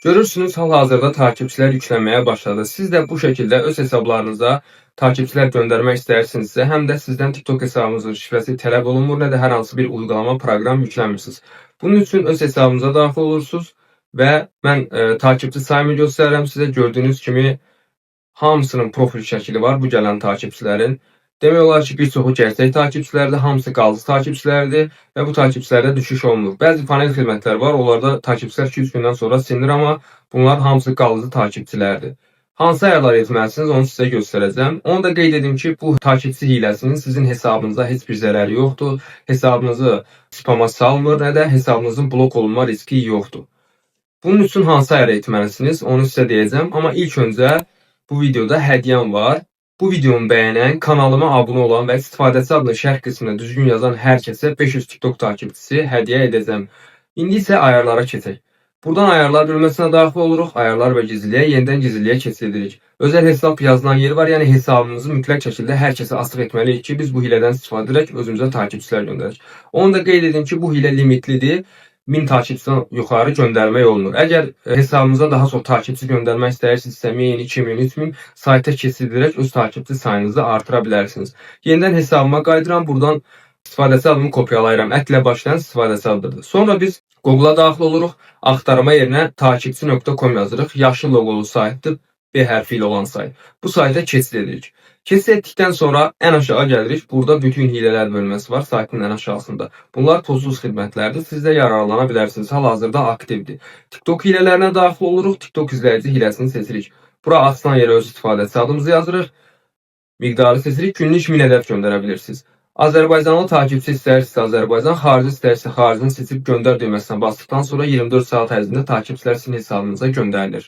Görürsünüz hal-hazırda takipçilər yüklənməyə başladı. Siz də bu şəkildə öz hesablarınıza takipçilər göndərmək istəyirsinizsə, həm də sizdən TikTok hesabınızın şifrəsi tələb olunmur, nə də hər hansı bir uygulama, proqram yükləmirsiniz. Bunun üçün öz hesabınıza daxil olursunuz və mən takipçi sayımı göstərirəm sizə. Gördüyünüz kimi hamısının profil şəkli var bu gələn takipçilərin. Demək olar ki, bir çoxu gerçək takipçilərdir, hamısı qalıcı takipçilərdir və bu takipçilərdə düşüş olmur. Bəzi panel xidmətlər var, onlarda takipçilər 2-3 gündən sonra silinir, amma bunlar hamısı qalıcı takipçilərdir. Hansı ayarlar etməlisiniz, onu sizə göstərəcəm. Onu da qeyd edim ki, bu takipçi hiləsinin sizin hesabınıza heç bir zərəri yoxdur. Hesabınızı spama salmır, nə də hesabınızın blok olunma riski yoxdur. Bunun üçün hansı ayar etməlisiniz, onu sizə deyəcəm. Amma ilk öncə bu videoda hədiyyəm var. Bu videomu bəyənən, kanalıma abunə olan və istifadəçi adlı şərh qismində düzgün yazan hər kəsə 500 TikTok takipçisi hədiyyə edəcəm. İndi isə ayarlara keçək. Buradan ayarlar bölməsinə daxil oluruq. Ayarlar və gizliliyə, yenidən gizliliyə keçid edirik. Özel hesab yazılan yer var. Yəni hesabımızı mütləq şəkildə hər kəsə açıq etməliyik ki, biz bu hilədən istifadə edərək özümüzə takipçilər göndərək. Onu da qeyd edin ki, bu hilə limitlidir. 1000 takipçiden yuxarı göndərmək olunur. Əgər hesabınıza daha çox takipçi göndərmək istəyirsinizsə 1000, 2000, 3000 sayta keçid edərək öz takipçi sayınızı artıra bilərsiniz. Yenidən hesabıma qayıdıram. Buradan istifadəçi adımı kopyalayıram. Ətlə başlayan istifadəçi adıdır. Sonra biz Google'a daxil oluruq. Axtarma yerinə takipçi.com yazırıq. Yaşıl loqolu saytdır. B hərfi ilə olan sayt. Bu sayta keçid edirik. Keçid etdikdən sonra ən aşağı gəlirik. Burada bütün hilələr bölməsi var saytın ən aşağısında. Bunlar tozsuz xidmətlərdir. Siz də yararlana bilərsiniz. Hal-hazırda aktivdir. TikTok hilələrinə daxil oluruq. TikTok izləyici hiləsini seçirik. Bura açılan yerə öz istifadəçi adımızı yazırıq. Miqdarı seçirik. Günlük 1000 ədəd göndərə bilirsiniz. Azərbaycanlı takipçi istəyirsə Azərbaycan, xarici istəyirsə xaricini seçib göndər düyməsinə basdıqdan sonra 24 saat ərzində takipçilər sizin hesabınıza göndərilir.